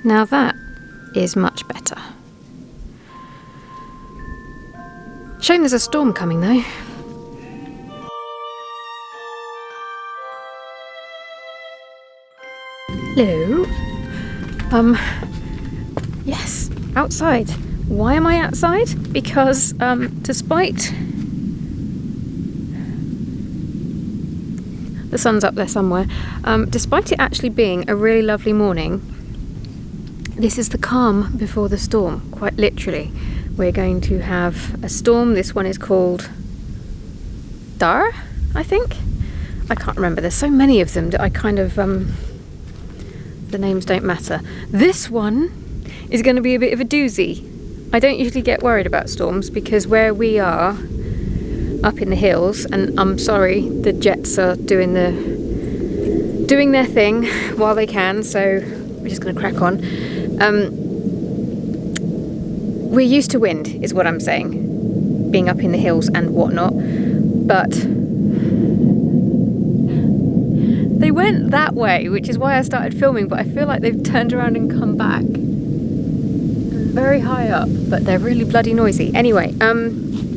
Now that is much better. Shame there's a storm coming though. Hello. Yes, outside. Why am I outside? Because despite the sun's up there somewhere, despite it actually being a really lovely morning, this is the calm before the storm, quite literally. We're going to have a storm. This one is called Darragh, I think. I can't remember. There's so many of them that I kind of the names don't matter. This one is going to be a bit of a doozy. I don't usually get worried about storms because where we are up in the hills, and I'm sorry, the jets are doing their thing while they can, so we're just going to crack on. We're used to wind, is what I'm saying, being up in the hills and whatnot, but they went that way, which is why I started filming, but I feel like they've turned around and come back. Very high up, but they're really bloody noisy. Anyway,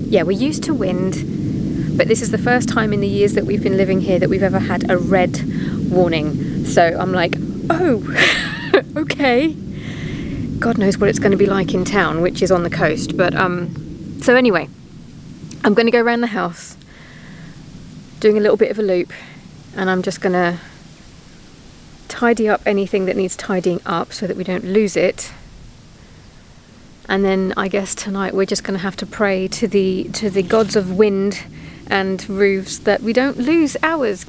yeah, we're used to wind, but this is the first time in the years that we've been living here that we've ever had a red warning. So I'm like, oh, okay. God knows what it's going to be like in town, which is on the coast. But so anyway, I'm going to go around the house, doing a little bit of a loop, and I'm just going to tidy up anything that needs tidying up so that we don't lose it. And then I guess tonight we're just going to have to pray to the gods of wind and roofs that we don't lose ours.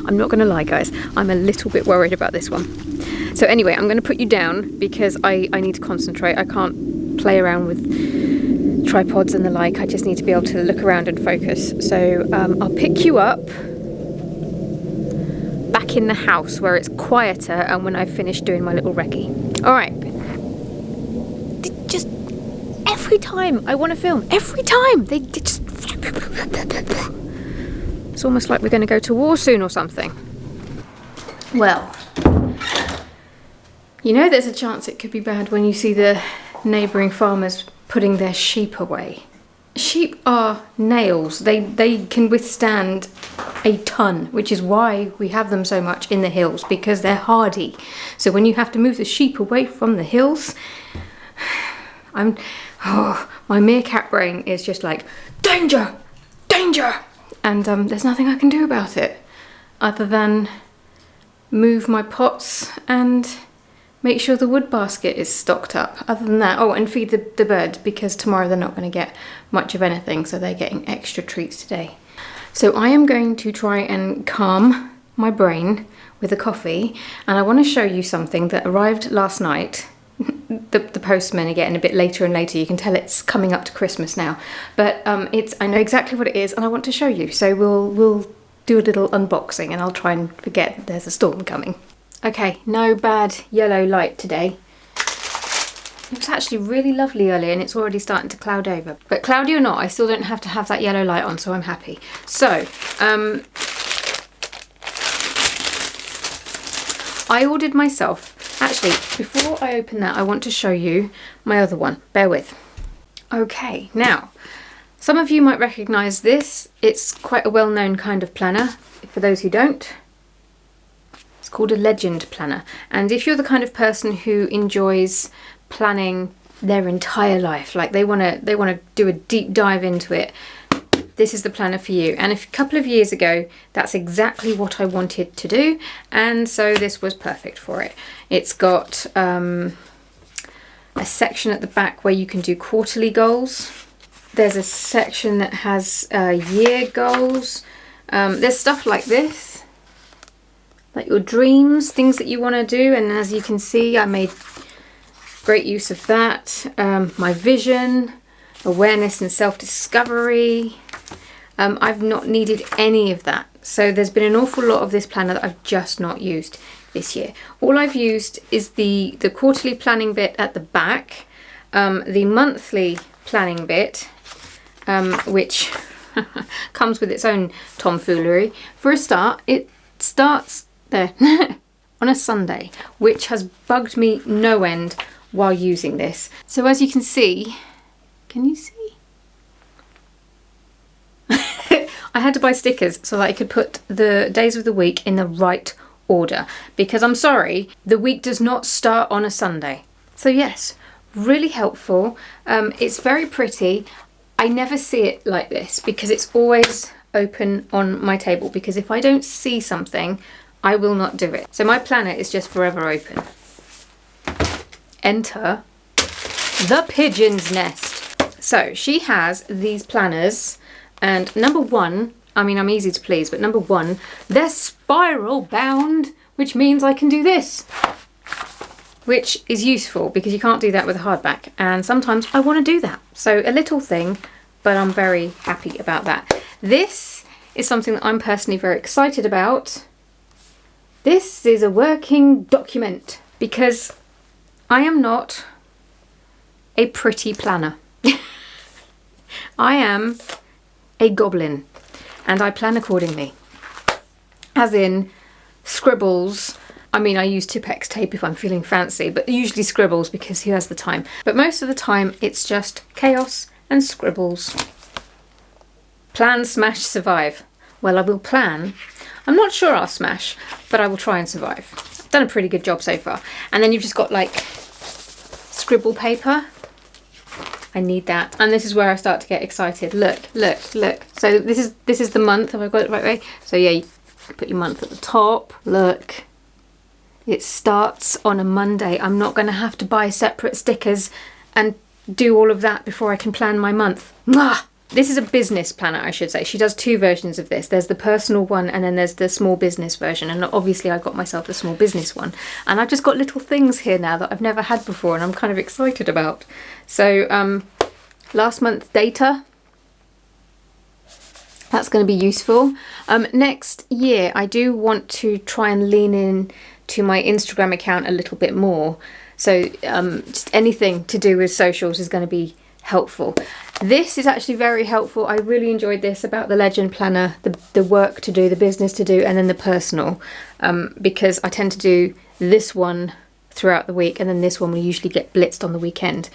I'm not going to lie, guys. I'm a little bit worried about this one. So anyway, I'm going to put you down because I need to concentrate. I can't play around with tripods and the like. I just need to be able to look around and focus. So I'll pick you up back in the house where it's quieter and when I've finished doing my little recce. All right. Just every time I want to film, every time they just... It's almost like we're going to go to war soon or something. Well, you know there's a chance it could be bad when you see the neighbouring farmers putting their sheep away. Sheep are nails. They can withstand a ton, which is why we have them so much in the hills, because they're hardy. So when you have to move the sheep away from the hills, my meerkat brain is just like, danger, danger! And there's nothing I can do about it other than move my pots and make sure the wood basket is stocked up. Other than that, oh, and feed the birds, because tomorrow they're not going to get much of anything, so they're getting extra treats today. So I am going to try and calm my brain with a coffee, and I want to show you something that arrived last night. The postmen are getting a bit later and later. You can tell it's coming up to Christmas now, but I know exactly what it is and I want to show you. So we'll do a little unboxing and I'll try and forget there's a storm coming. Okay, no bad yellow light today. It was actually really lovely earlier and it's already starting to cloud over. But cloudy or not, I still don't have to have that yellow light on, so I'm happy. So, I ordered myself... Actually, before I open that, I want to show you my other one. Bear with. Okay, now, some of you might recognise this. It's quite a well-known kind of planner. For those who don't, it's called a legend planner. And if you're the kind of person who enjoys planning their entire life, like they want to do a deep dive into it, this is the planner for you. And a couple of years ago, that's exactly what I wanted to do, and so this was perfect for it. It's got a section at the back where you can do quarterly goals. There's a section that has year goals. There's stuff like this, like your dreams, things that you want to do, and as you can see, I made great use of that. My vision, awareness and self-discovery. I've not needed any of that. So there's been an awful lot of this planner that I've just not used this year. All I've used is the quarterly planning bit at the back, the monthly planning bit, which comes with its own tomfoolery. For a start, it starts there. on a Sunday, which has bugged me no end while using this. So as you can you see? I had to buy stickers so that I could put the days of the week in the right order, because I'm sorry, the week does not start on a Sunday. So yes, really helpful. It's very pretty. I never see it like this because it's always open on my table, because if I don't see something, I will not do it. So my planner is just forever open. Enter the Pigeon's Nest. So she has these planners, and number one, I mean, I'm easy to please, but number one, they're spiral bound, which means I can do this, which is useful because you can't do that with a hardback, and sometimes I want to do that. So a little thing, but I'm very happy about that. This is something that I'm personally very excited about. This is a working document because I am not a pretty planner. I am a goblin, and I plan accordingly. As in scribbles. I mean, I use Tipp-Ex tape if I'm feeling fancy, but usually scribbles because who has the time? But most of the time it's just chaos and scribbles. Plan, smash, survive. Well, I will plan. I'm not sure I'll smash, but I will try and survive. I've done a pretty good job so far. And then you've just got like scribble paper. I need that. And this is where I start to get excited. Look, look, look. So this is the month. Have I got it the right way? So yeah, you put your month at the top. Look. It starts on a Monday. I'm not going to have to buy separate stickers and do all of that before I can plan my month. Mwah! This is a business planner, I should say. She does two versions of this. There's the personal one and then there's the small business version. And obviously I got myself the small business one. And I've just got little things here now that I've never had before and I'm kind of excited about. So last month's data. That's going to be useful. Next year, I do want to try and lean in to my Instagram account a little bit more. So just anything to do with socials is going to be helpful. This is actually very helpful. I really enjoyed this about the legend planner, the work to do, the business to do, and then the personal, because I tend to do this one throughout the week and then this one will usually get blitzed on the weekend.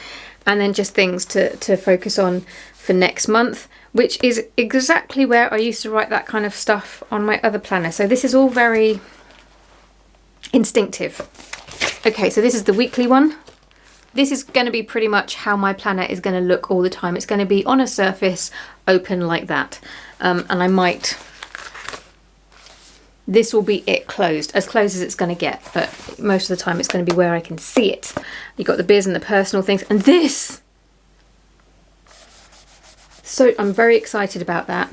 And then just things to focus on for next month, which is exactly where I used to write that kind of stuff on my other planner. So this is all very instinctive. Okay, so this is the weekly one. This is going to be pretty much how my planner is going to look all the time. It's going to be on a surface, open like that. And I might... This will be it closed as it's going to get. But most of the time it's going to be where I can see it. You've got the biz and the personal things. And this! So I'm very excited about that.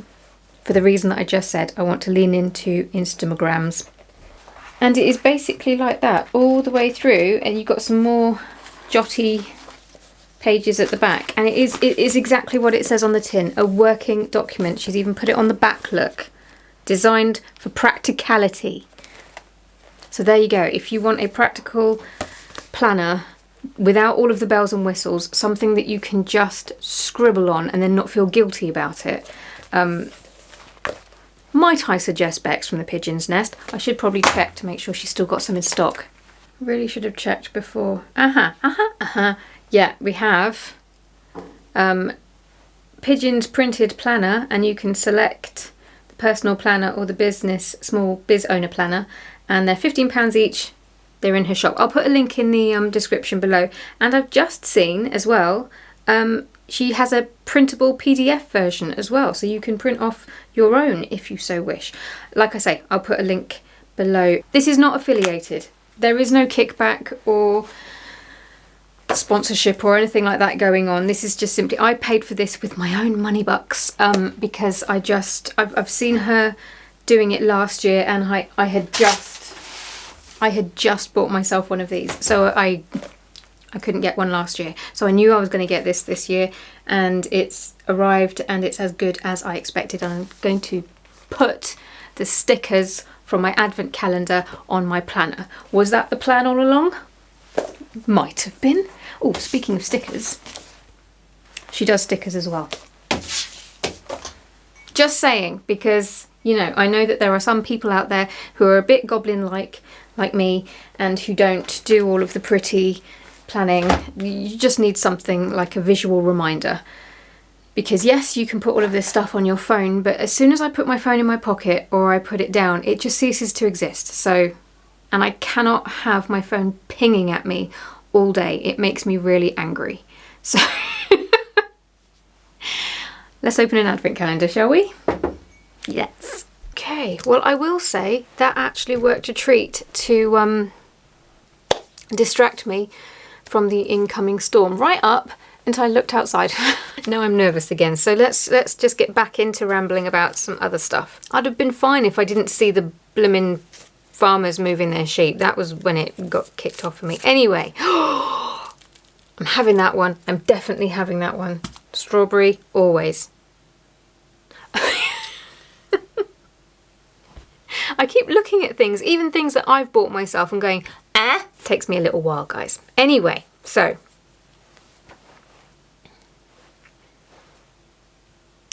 For the reason that I just said, I want to lean into Instagrams. And it is basically like that all the way through, and you've got some more jotty pages at the back, and it is exactly what it says on the tin, a working document. She's even put it on the back, look, designed for practicality. So there you go. If you want a practical planner without all of the bells and whistles, something that you can just scribble on and then not feel guilty about it, might I suggest Bex from the Pigeon's Nest. I should probably check to make sure she's still got some in stock. Really should have checked before. Yeah, we have Pigeon's printed planner, and you can select the personal planner or the business small biz owner planner, and they're £15 each. They're in her shop. I'll put a link in the description below. And I've just seen as well, she has a printable PDF version as well, so you can print off your own if you so wish. Like I say, I'll put a link below. This is not affiliated. There is no kickback or sponsorship or anything like that going on. This is just simply, I paid for this with my own money bucks, because I've seen her doing it last year, and I had just bought myself one of these, so I couldn't get one last year, so I knew I was going to get this year, and it's arrived and it's as good as I expected. And I'm going to put the stickers from my advent calendar on my planner. Was that the plan all along? Might have been. Oh, speaking of stickers, she does stickers as well. Just saying, because, you know, I know that there are some people out there who are a bit goblin-like, like me and who don't do all of the pretty planning, you just need something like a visual reminder. Because yes, you can put all of this stuff on your phone, but as soon as I put my phone in my pocket or I put it down, it just ceases to exist. So, and I cannot have my phone pinging at me all day. It makes me really angry. So let's open an advent calendar, shall we? Yes. Okay, well, I will say that actually worked a treat to distract me from the incoming storm, right up until I looked outside. Now I'm nervous again, so let's just get back into rambling about some other stuff. I'd have been fine if I didn't see the blimmin' farmers moving their sheep. That was when it got kicked off for me. Anyway, I'm having that one. I'm definitely having that one. Strawberry, always. I keep looking at things, even things that I've bought myself, and going, takes me a little while, guys. Anyway, so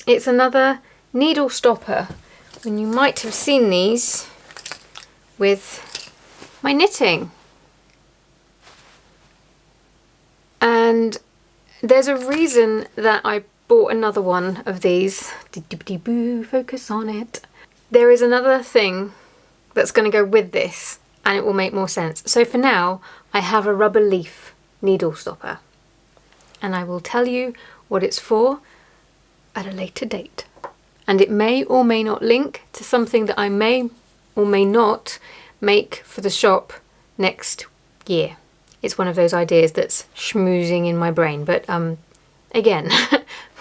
it's another needle stopper, and you might have seen these with my knitting. And there's a reason that I bought another one of these. Focus on it. There is another thing that's going to go with this, and it will make more sense. So for now, I have a rubber leaf needle stopper, and I will tell you what it's for at a later date. And it may or may not link to something that I may or may not make for the shop next year. It's one of those ideas that's schmoozing in my brain, but again,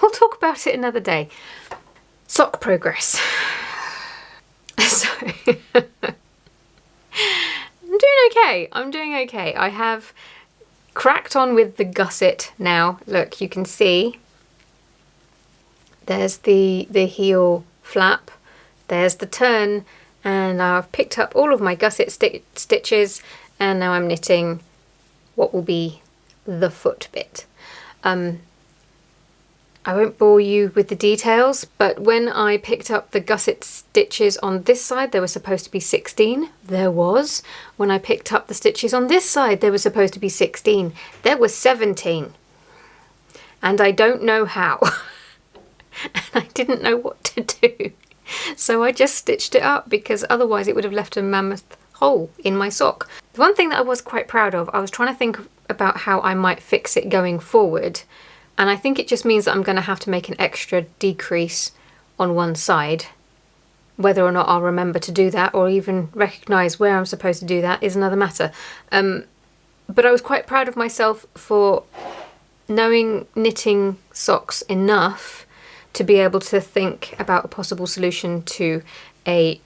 we'll talk about it another day. Sock progress. So I'm doing okay. I have cracked on with the gusset now. Look, you can see there's the heel flap, there's the turn, and I've picked up all of my gusset stitches, and now I'm knitting what will be the foot bit. I won't bore you with the details, but when I picked up the gusset stitches on this side, there were supposed to be 16. There was. When I picked up the stitches on this side, there was supposed to be 16. There was 17. And I don't know how. And I didn't know what to do. So I just stitched it up, because otherwise it would have left a mammoth hole in my sock. The one thing that I was quite proud of, I was trying to think about how I might fix it going forward. And I think it just means that I'm going to have to make an extra decrease on one side. Whether or not I'll remember to do that, or even recognise where I'm supposed to do that, is another matter. But I was quite proud of myself for knowing knitting socks enough to be able to think about a possible solution to a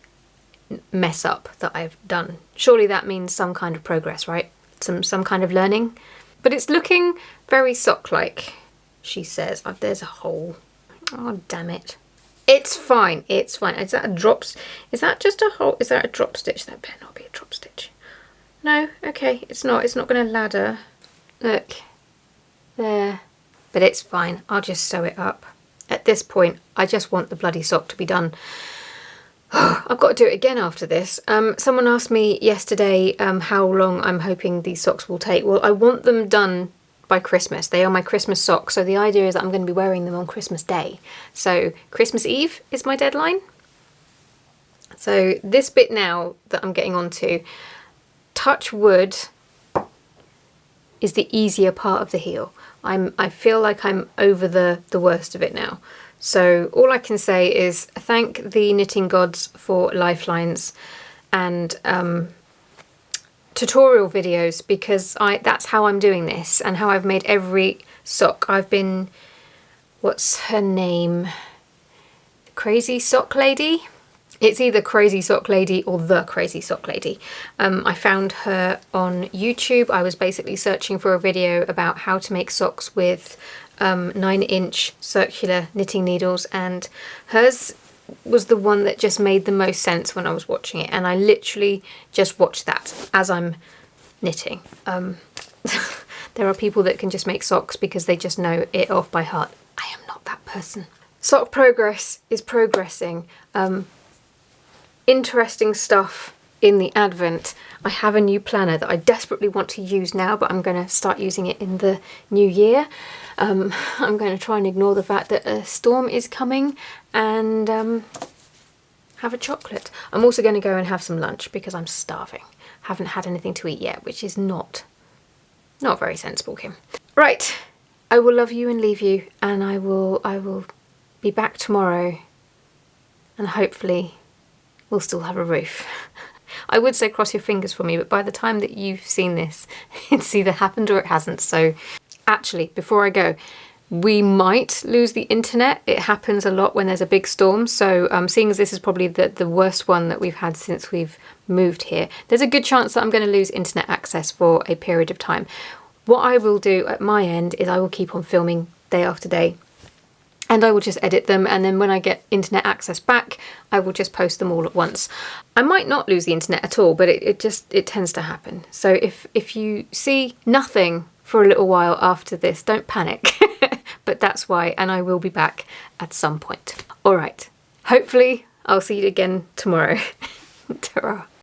mess up that I've done. Surely that means some kind of progress, right? Some kind of learning. But it's looking very sock-like. She says, oh, there's a hole. Oh, damn it. It's fine. It's fine. Is that a drop? Is that just a hole? Is that a drop stitch? That better not be a drop stitch. No, okay. It's not. It's not going to ladder. Look. There. But it's fine. I'll just sew it up. At this point, I just want the bloody sock to be done. I've got to do it again after this. Someone asked me yesterday how long I'm hoping these socks will take. Well, I want them done by Christmas. They are my Christmas socks, so the idea is that I'm going to be wearing them on Christmas Day. So Christmas Eve is my deadline. So this bit now that I'm getting onto, touch wood, is the easier part of the heel. I feel like I'm over the worst of it now. So all I can say is thank the knitting gods for lifelines and tutorial videos, because that's how I'm doing this and how I've made every sock. I've been, what's her name? Crazy Sock Lady? It's either Crazy Sock Lady or The Crazy Sock Lady. I found her on YouTube. I was basically searching for a video about how to make socks with 9-inch circular knitting needles, and hers was the one that just made the most sense when I was watching it, and I literally just watched that as I'm knitting. There are people that can just make socks because they just know it off by heart. I am not that person. Sock progress is progressing. Interesting stuff in the Advent, I have a new planner that I desperately want to use now, but I'm going to start using it in the new year. I'm going to try and ignore the fact that a storm is coming and have a chocolate. I'm also going to go and have some lunch because I'm starving. Haven't had anything to eat yet, which is not very sensible, Kim. Right, I will love you and leave you, and I will be back tomorrow, and hopefully we'll still have a roof. I would say cross your fingers for me, but by the time that you've seen this, it's either happened or it hasn't. So actually, before I go, we might lose the internet. It happens a lot when there's a big storm. So seeing as this is probably the worst one that we've had since we've moved here, there's a good chance that I'm going to lose internet access for a period of time. What I will do at my end is I will keep on filming day after day, and I will just edit them, and then when I get internet access back, I will just post them all at once. I might not lose the internet at all, but it tends to happen. So if you see nothing for a little while after this, don't panic. But that's why, and I will be back at some point. All right, hopefully I'll see you again tomorrow. Ta-ra.